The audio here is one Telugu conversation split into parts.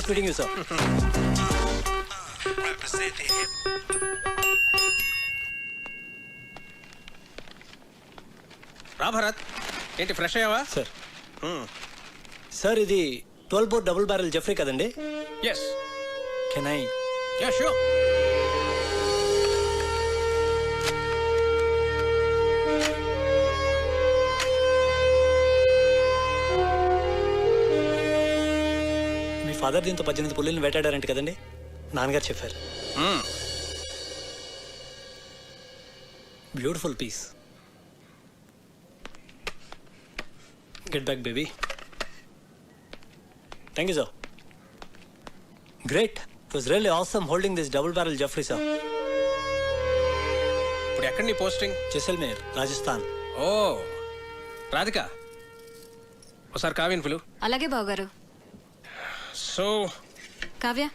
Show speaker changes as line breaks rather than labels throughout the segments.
Nice meeting you, sir.
రా భరత్, ఏంటి ఫ్రెష్ అయ్యావా?
సార్ సార్ ఇది 12 బోర్ డబుల్ బ్యారెల్ జెఫ్రీ కదండి?
Yes.
Can I?
Yeah sure.
మీ ఫాదర్ దీంతో 18 పుల్లిని వేటాడారంట కదండి? నాన్నగారు చెప్పారు. Beautiful piece. Get back, baby. Thank you, sir. Great. It was really awesome holding this double barrel Jeffrey, sir.
ఇప్పుడు ఎక్కడ నీ పోస్టింగ్?
జైసల్మేర్, రాజస్థాన్.
ఓ రాధిక, ఒకసారి కావ్యని పిలు.
అలాగే బావగారు.
సో
కావ్య,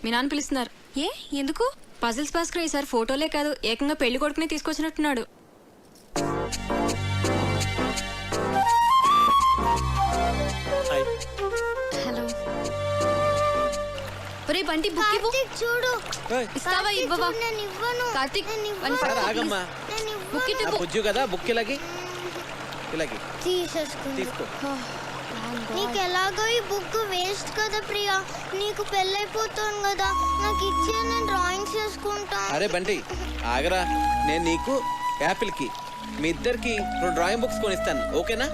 మీ నాన్న పిలుస్తున్నారు. ఏ ఎందుకు? పజిల్స్ భాస్కర్ ఈసారి ఫోటోలే కాదు ఏకంగా పెళ్లి కొడుకునే తీసుకొచ్చినట్టున్నాడు.
హాయ్.
హలో. ఒరే బంటి బుక్ ఇవ్వు.
చూడు.
ఇస్తావా ఇవ్వవా?
నేను ఇవ్వను.
కార్తీక్
ఆగమ్మా,
బుక్ ఇవ్వు.
బుజ్జు కదా, బుక్ ఇలాగి
తీసేసుకుంది.
తీసుకో.
నీకు ఎలాగో ఈ బుక్ వేస్ట్ కదా ప్రియా, నీకు పెళ్ళైపోతాను కదా, నాకు ఇచ్చే నేను డ్రాయింగ్స్ చేసుకుంటా.
అరే బంటి ఆగరా, నేను నీకు యాపిల్ కి మీ ఇద్దరికి 2 డ్రాయింగ్ బుక్స్ కొనిస్తాను, ఓకేనా?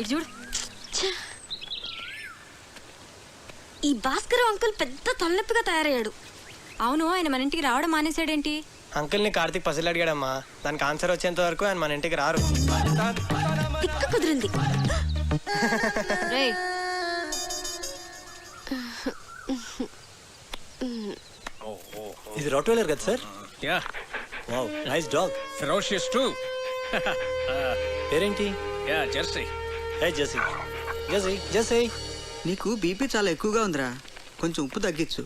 ఇది చూడు. ఈ భాస్కర్ అంకుల్ పెద్ద తలనొప్పిగా తయారయ్యాడు. అవును, ఆయన మన ఇంటికి రావడం మానేశాడేంటి?
అంకుల్ని కార్తీక్ పసిలు అడిగాడమ్మా, దానికి ఆన్సర్ వచ్చేంత వరకు ఆయన మన ఇంటికి రారు.
తిక్క కుదిరింది. రేయ్,
ఇది రాట్వైలర్ కదా sir?
Yeah.
Wow, nice dog.
Ferocious too.
పేరేంటి?
Yeah Jersey.
Hey Jersey. Jersey, Jersey.
నీకు బీపీ చాలా ఎక్కువగా ఉందిరా, కొంచెం ఉప్పు తగ్గించు.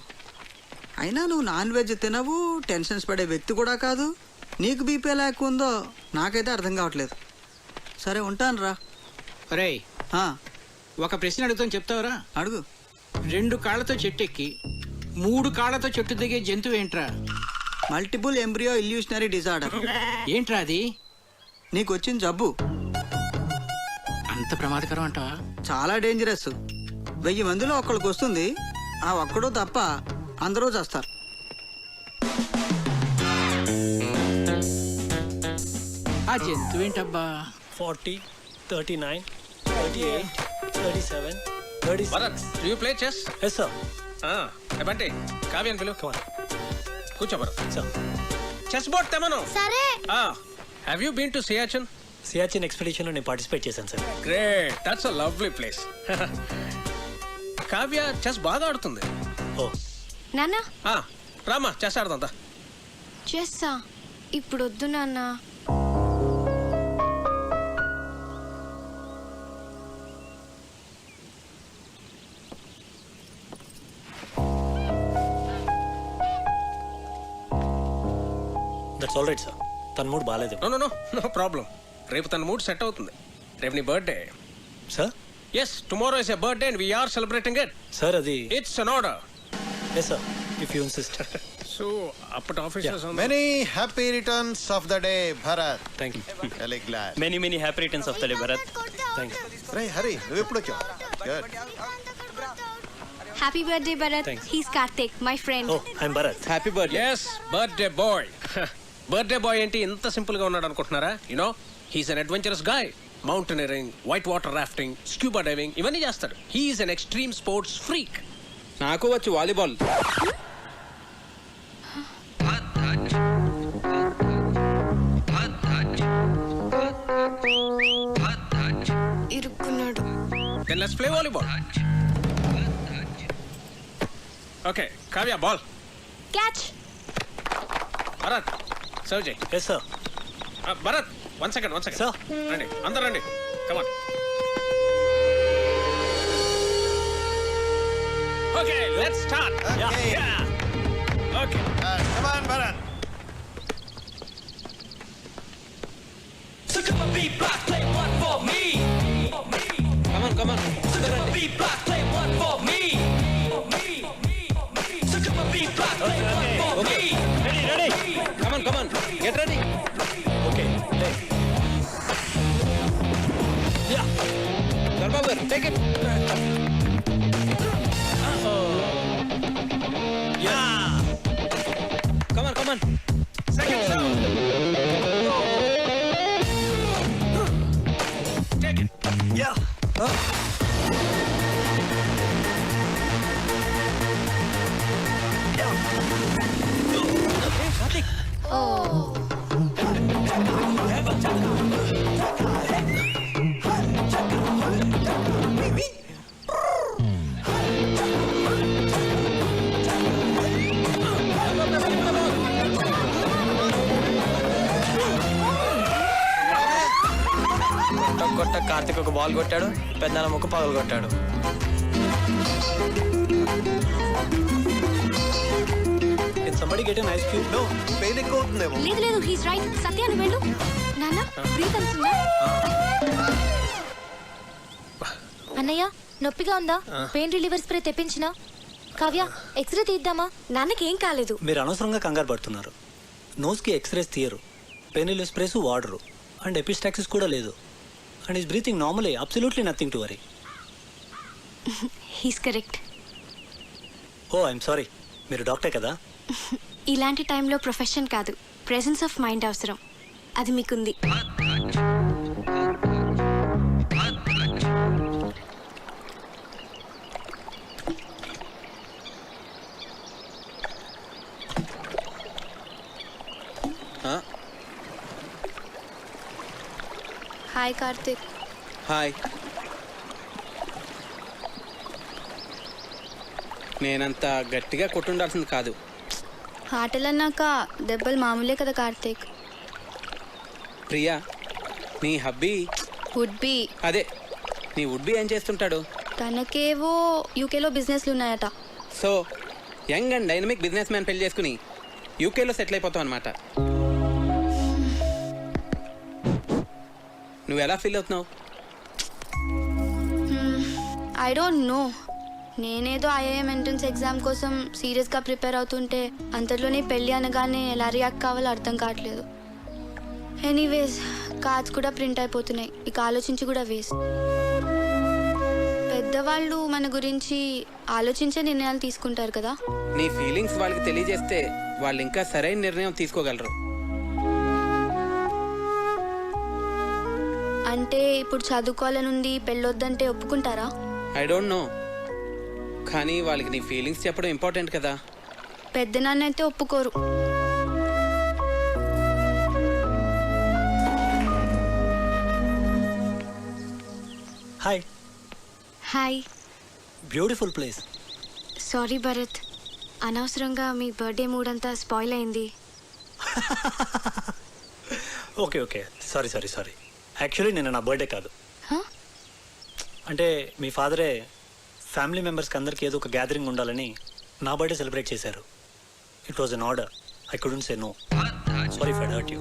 అయినా నువ్వు నాన్ వెజ్ తినవు, టెన్షన్స్ పడే వ్యక్తి కూడా కాదు. నీకు బీపీ ఎలా ఎక్కువ ఉందో నాకైతే అర్థం కావట్లేదు. సరే ఉంటాను రా.
రేయ్, ఒక ప్రశ్న అడుగుతాను, చెప్తావరా?
అడుగు.
2 కాళ్ళతో చెట్టు ఎక్కి 3 కాళ్ళతో చెట్టు దిగే జంతువు ఏంట్రా?
Multiple embryo illusionary disorder.
ఏంట్రా అది?
నీకు వచ్చిన జబ్బు
అంత ప్రమాదకరం అంటావా?
చాలా డేంజరస్. 1000 మందిలో ఒక్కడికి వస్తుంది, ఆ ఒక్కడో తప్ప అందరూ చేస్తారు.
ఆ జంతువు ఏంటబ్బా?
40, 39, 38, 37, 36.
Bharat, do you play chess?
Yes sir.
Bunty, కావ్యని పిలు.
Come on.
కూర్చో భరత్.
సార్,
చెస్ బోర్డ్ తెమను.
సరే.
Have you been to Siachen?
Siachen ఎక్స్పెడిషన్లో నేను పార్టిసిపేట్ చేశాను sir.
Great, that's a lovely place. Kavya chess బాగా ఆడుతుంది.
ఓ
నాన్న
రామా, చెస్ ఆడదా?
చేస్తా. ఇప్పుడు వద్దు నాన్న.
That's all right sir. తన మూడ్ బాగాలేదు.
No problem. రేపు తన మూడ్ సెట్ అవుతుంది. రేపు నీ birthday.
Sir?
Yes, tomorrow is a birthday and we're celebrating it.
Sir అది
it's an order.
Yes sir, if you insist.
So అప్పటి officers
Many happy returns of the day, Bharat.
Thank you.
Really glad.
Many happy returns of the day Bharat. Thank you.
Ray, hurry. నువ్వు ఎప్పుడు వచ్చావు? Good.
Happy birthday Bharat.
Thanks.
He's Karthik, my friend.
Oh I'm Bharat.
Happy birthday.
Yes, birthday boy. Birthday boy ఏంటి ఇంత సింపుల్ గా ఉన్నాడు అనుకుంటున్నారా? You know, he's an adventurous guy. Mountaineering, white water rafting, scuba diving ఇవన్నీ చేస్తాడు. He's an extreme sports freak.
నాకు వచ్చు వాలీబాల్.
ఇరుక్కున్నాడు.
Then let's play volleyball. Okay, Kavya, ball.
Catch.
Bharat, serve Jay.
Yes sir.
Bharat, one second.
Sir.
Ready, అందరూ రండి. Come on. Okay, let's start.
Okay.
Yeah. Okay.
Come on, Bharat.
Come on come on come on come on get ready
okay
బాబు గారు టేక్ ఇట్ కమాన్ కమాన్
కొట్ట కార్తిక్ ఒక బాల్ కొట్టాడు, పెద్దల ముక్కు పగలు కొట్టాడు.
Can somebody get an ice cube? No.
Pain ఎక్కువ అవుతుందేమో.
లేదు లేదు హీస్ రైట్. సత్యాన్ని వెళ్ళు. నాన్న బ్రీత్ అవుతుందా?
అన్నయ్య నొప్పిగా ఉందా? పెయిన్ రిలీవర్ స్ప్రే తెప్పించినా? కావ్య ఎక్స్రే తీద్దామా?
నాన్నకి ఏం కాలేదు.
మీరు అనవసరంగా కంగారు పడుతున్నారు. నోస్కి ఎక్స్రేస్ తీయరు, పెయిన్ రిలీవ్ స్ప్రేస్ వాడరు, అండ్ ఎపిస్టాక్సిస్ కూడా లేదు. And is breathing normally, absolutely nothing to worry.
He's correct.
Oh I'm sorry, మీరు డాక్టర్ కదా?
ఇలాంటి టైంలో ప్రొఫెషన్ కాదు, ప్రెసెన్స్ ఆఫ్ మైండ్ అవసరం. అది మీకుంది. హాయ్ కార్తిక్.
హాయ్. నేనంత గట్టిగా కొట్టుండాల్సింది కాదు.
ఆటలన్నాక దెబ్బలు మామూలే కదా కార్తిక్.
ప్రియా, నీ హబ్బీ
వుడ్ బి.
అదే, నీ వుడ్బీ ఏం చేస్తుంటాడు?
తనకేవో యూకేలో బిజినెస్లు ఉన్నాయట.
So young and dynamic business man పెళ్లి చేసుకుని యూకేలో సెటిల్ అయిపోతావు అనమాట. నువ్వు ఎలా ఫీల్ అవుతున్నావు?
I don't know. నేనేదో ఐఐఎం ఎంట్రన్స్ ఎగ్జామ్ కోసం సీరియస్గా ప్రిపేర్ అవుతుంటే అంతలోనే పెళ్ళి అనగానే ఎలా రియాక్ట్ కావాలో అర్థం కావట్లేదు. ఎనీవేస్ కార్డ్స్ కూడా ప్రింట్ అయిపోతున్నాయి, ఇక ఆలోచించి కూడా వేస్ట్. పెద్దవాళ్ళు మన గురించి ఆలోచించే నిర్ణయాలు తీసుకుంటారు కదా.
నీ ఫీలింగ్స్ వాళ్ళకి తెలియజేస్తే వాళ్ళు ఇంకా సరైన నిర్ణయం తీసుకోగలరు.
అంటే ఇప్పుడు చదువుకోవాలనుంది, పెళ్ళొద్దంటే ఒప్పుకుంటారా?
ఐ డోంట్ నో, కానీ వాళ్ళకి నీ ఫీలింగ్స్ చెప్పడం ఇంపార్టెంట్ కదా.
పెద్ద నాన్న అయితే ఒప్పుకోరు.
Hi.
Hi.
Beautiful place.
Sorry Bharat, అనవసరంగా మీ బర్త్డే మూడ్ అంతా స్పాయిల్ అయింది.
Okay okay, sorry sorry sorry. Actually నిన్న నా బర్త్డే కాదు.
Huh?
అంటే మీ ఫాదరే ఫ్యామిలీ మెంబర్స్కి అందరికీ ఏదో ఒక గ్యాదరింగ్ ఉండాలని నా బర్త్డే సెలబ్రేట్ చేశారు. It was an order, I couldn't say no. Sorry for hurt you.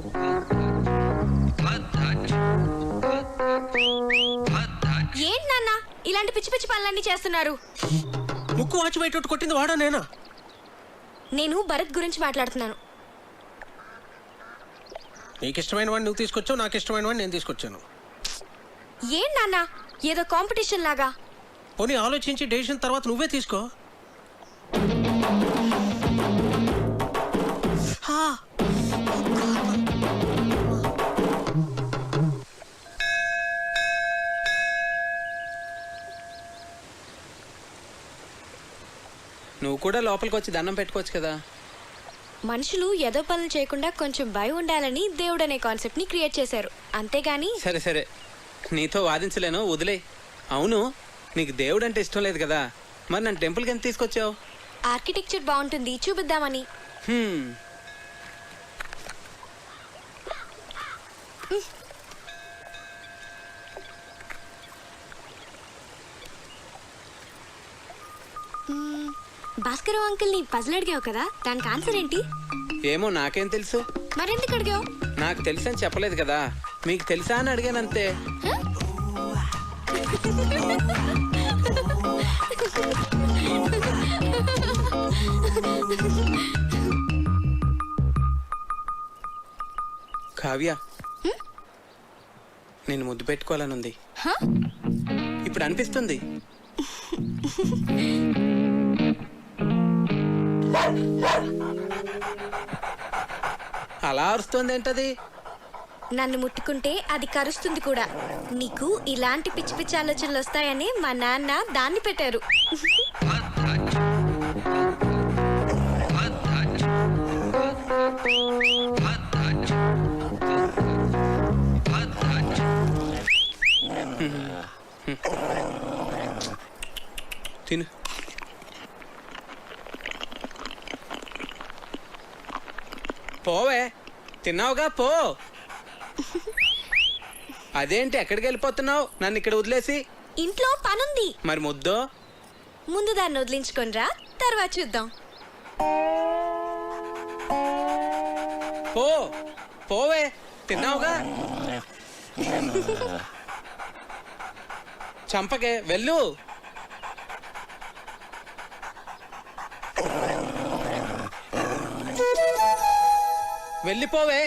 ఏంటి నాన్న ఇలాంటి పిచ్చి పిచ్చి పనులన్నీ చేస్తున్నారు?
ముక్కు వాచి బయట కొట్టింది వాడా నేనా?
నేను భరత్ గురించి మాట్లాడుతున్నాను.
నీకు ఇష్టమైన వాడిని నువ్వు తీసుకొచ్చావు, నాకు ఇష్టమైన వాడిని నేను తీసుకొచ్చాను.
ఏం నాన్న ఏదో కాంపిటీషన్ లాగా?
పోనీ ఆలోచించి డెసిషన్ తర్వాత నువ్వే తీసుకో.
నువ్వు కూడా లోపలికి వచ్చి దండం పెట్టుకోవచ్చు కదా.
మనుషులు ఏదో పనులు చేయకుండా కొంచెం భయం ఉండాలని దేవుడు అనే కాన్సెప్ట్ ని క్రియేట్ చేశారు, అంతేగాని.
సరే సరే, నీతో వాదించలేను, వదిలే. అవును, నీకు దేవుడు అంటే ఇష్టం లేదు కదా, మరి నన్ను టెంపుల్కి ఎంత తీసుకొచ్చావు?
ఆర్కిటెక్చర్ బాగుంటుంది చూపిద్దామని. భాస్కర్ అంకుల్ ని పజిల్ అడిగావు కదా, దానికి ఆన్సర్ ఏంటి?
ఏమో నాకేం తెలుసు.
మరెందుకు అడిగావు?
నాకు తెలుసని చెప్పలేదు కదా. మీకు తెలుసా అని అడిగానంతే. కావ్య, నేను ముద్దు పెట్టుకోవాలనుంది. ఇప్పుడు అనిపిస్తుంది. అలా అరుస్తుంది ఏంటది?
నన్ను ముట్టుకుంటే అది కరుస్తుంది కూడా. నీకు ఇలాంటి పిచ్చి పిచ్చి ఆలోచనలు వస్తాయని మా నాన్న దాన్ని పెట్టారు.
తిను. పోవే, తిన్నావుగా పో. అదేంటి ఎక్కడికి వెళ్ళిపోతున్నావు నన్ను ఇక్కడ వదిలేసి?
ఇంట్లో పనుంది.
మరి ముద్దో?
ముందు దాన్ని వదిలించుకొనిరా, తర్వాత చూద్దాం.
పో పోవే, తిన్నావుగా. చంపకే, వెళ్ళు. వెళ్ళిపోవే.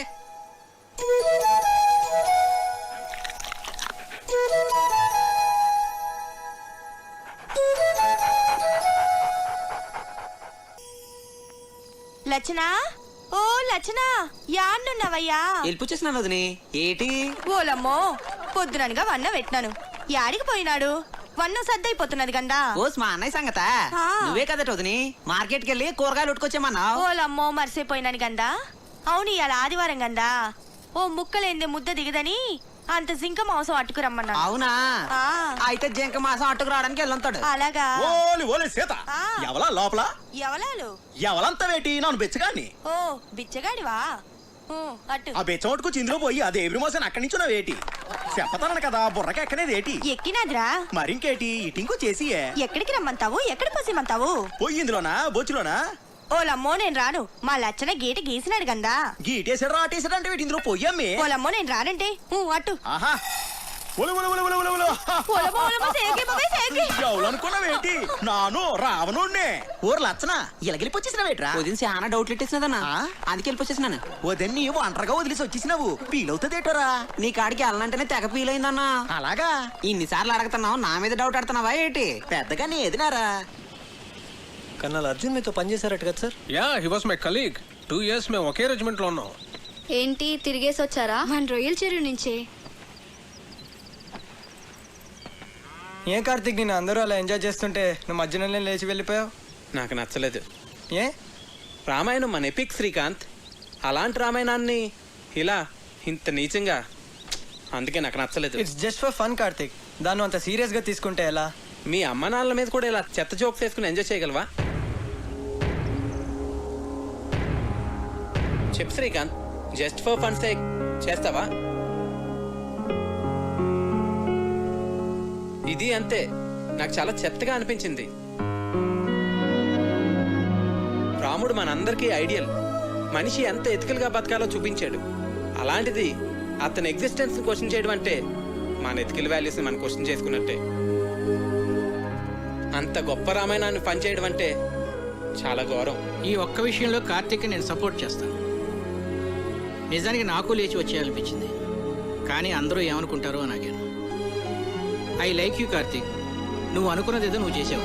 లచ్చనా, ఓ లచ్చనా, యాన్నున్నావయ్యా?
హెల్ప్ చేసినాను వదిని. ఏటి?
ఓలమ్మో, పొద్దుననగా వన్న పెట్టినాను. యాడికి పోయినాడు? వన్న సద్దయిపోతున్నది గందా.
ఓస్ మా అన్నయ్య సంగత.
ఆ.
నువ్వే కదట వదిని మార్కెట్కి వెళ్ళి కూరగాయలు ఉట్టుకొచ్చామన్నావు.
ఓలమ్మో, మర్చిపోయినాను గందా. అవును, ఇవాళ ఆదివారం గందా. ఓ ముక్కలేందే ముద్ద దిగదని అంత జింక మాంసం అట్టుకురమ్మన్నా.
అవునా?
ఆ.
అయితే జింక మాసం అట్టుకు రావడానికి వెళ్ళుంటాడు.
అలాగా?
ఓలి ఓలి సీత,
ఆ.
ఎవలా లోపల?
ఎవలాలు?
ఎవలంతా వేటి నన్ను బెచ్చగాన్ని?
ఓ బిచ్చగాడివా? ఊ, అట్టు
ఆ బెచ్చమట్టుకు చిందులో పోయి అదే ఎవ్రి మోసాను అక్కడి నుంచి వేటి చెప్పతాను కదా, బుర్రకి ఎక్కనేది ఏటి?
ఎక్కినాదిరా.
మరింకేటి ఇటింకు చేసి
ఎక్కడికి రమ్మంటావు? ఎక్కడ పోసిమంటావు?
పోయి ఇందులోనా బొచ్చులోనా?
ఓలమ్మో, నేను రాను. మా లచ్చన గీట గీసినాడు గందా.
గీటేసాడు రాటేసాడు అంటే వీటి ఇందులో పోయమ్మే.
ఓలమ్మో, నేను రానంటే ఊ, అట్టు.
ఆహా, ఒలు ఒలు ఒలు ఒలు ఒలు ఒలు.
ఓలమ్మో, ఓలమ్మో, సేగి బాబాయ్, సేగి.
ఎవలనుకున్నావేంటి? నాను రావణుణ్ణే. ఊరు లచ్చన ఇలాగెళ్ళిపోచ్చేసినవేట్రా?
వదిన చాలా డౌట్లు ఇట్టేసినదన్నా, అందుకే వెళ్ళిపోచేసినాను.
వదన్ని ఒంటరిగా వదిలేసి వచ్చేసినావు, ఫీలవుతుందేటోరా?
నీ కాడికి వెళ్ళనంటేనే తెగ ఫీల్ అయిందన్నా.
అలాగా?
ఇన్నిసార్లు అడుగుతున్నావు, నా మీద డౌట్ ఆడుతున్నావా ఏంటి?
పెద్దగా నీ ఎదినారా?
కన్నాల్ అర్జున్ మీతో పనిచేశారట కదా sir?
Yeah, he was my colleague. 2 years మేము ఒకే రెజిమెంట్ లో ఉన్నాం.
ఏంటి తిరిగేసి వచ్చారా?
మన రొయ్యల చెరువు నుంచే.
ఏం కార్తీక్, నేను అందరూ అలా ఎంజాయ్ చేస్తుంటే నువ్వు మధ్యలోనే లేచి వెళ్ళిపోయావు.
నాకు నచ్చలేదు.
ఏ?
రామాయణం మన ఎపిక్ శ్రీకాంత్. అలాంటి రామాయణాన్ని ఇలా ఇంత నీచంగా, అందుకే నాకు నచ్చలేదు.
It's just for fun Karthik, దాన్ని అంత సీరియస్ గా తీసుకుంటే ఎలా?
మీ అమ్మ నాన్నల మీద కూడా ఇలా చెత్త జోక్స్ వేసుకుని ఎంజాయ్ చేయగలవా? చెప్పు Srikanth, just for fun sake చేస్తావా? ఇది అంతే, నాకు చాలా చెత్తగా అనిపించింది. రాముడు మనందరికీ ఐడియల్. మనిషి ఎంత ఎథికల్గా బతకాలో చూపించాడు. అలాంటిది అతని ఎగ్జిస్టెన్స్ క్వశ్చన్ చేయడం అంటే మన ఎథికల్ వాల్యూస్ని మనం క్వశ్చన్ చేసుకున్నట్టే. అంత గొప్ప రామాయణాన్ని పనిచేయడం అంటే చాలా గౌరవం.
ఈ ఒక్క విషయంలో కార్తీక్ నేను సపోర్ట్ చేస్తాను. నిజానికి నాకు లేచి వచ్చేయాలనిపించింది, కానీ అందరూ ఏమనుకుంటారో అని ఆగాను. I like you Karthik. నువ్వు అనుకున్నది ఏదో నువ్వు చేసావు.